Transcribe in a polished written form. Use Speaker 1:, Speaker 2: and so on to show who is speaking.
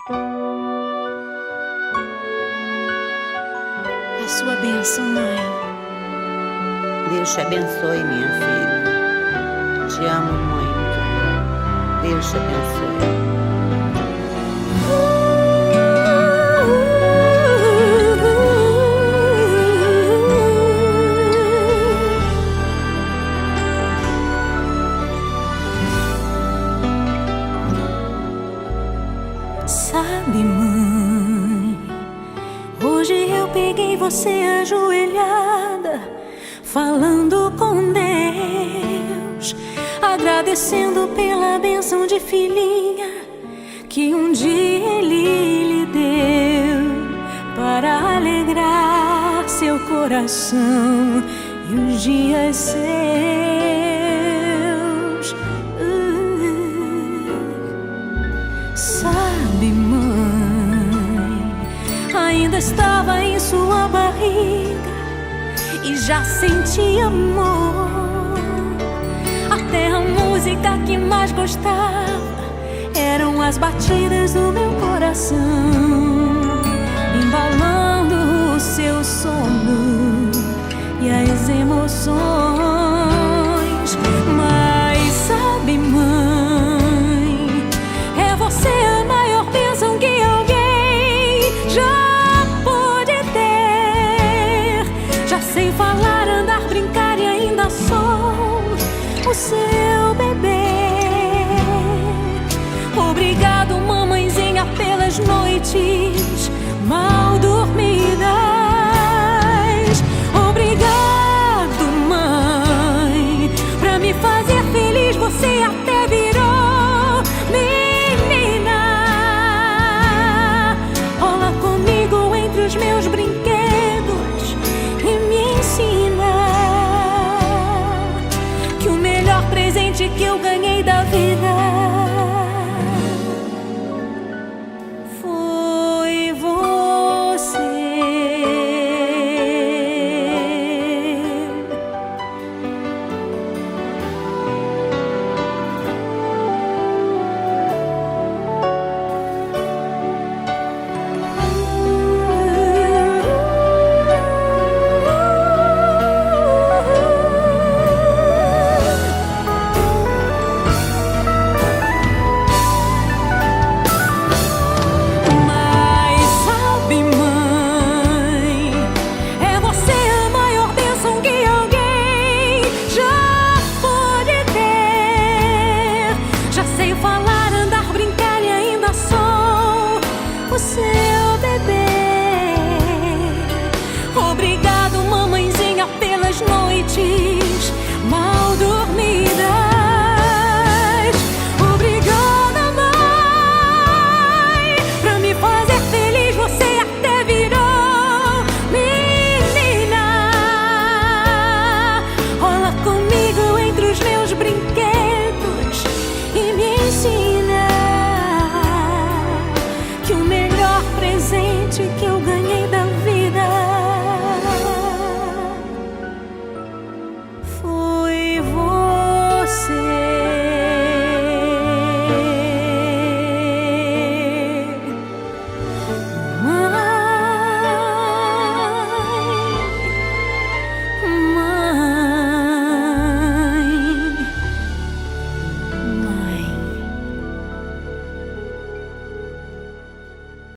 Speaker 1: A sua bênção, mãe.
Speaker 2: Deus te abençoe, minha filha. Te amo muito. Deus te abençoe.
Speaker 1: Sabe, mãe, hoje eu peguei você ajoelhada, falando com Deus, agradecendo pela bênção de filhinha que um dia Ele lhe deu, para alegrar seu coração e os dias seus. Sabe, mãe, ainda estava em sua barriga e já sentia amor. Até a música que mais gostava eram as batidas do meu coração, embalando o seu sono e as emoções.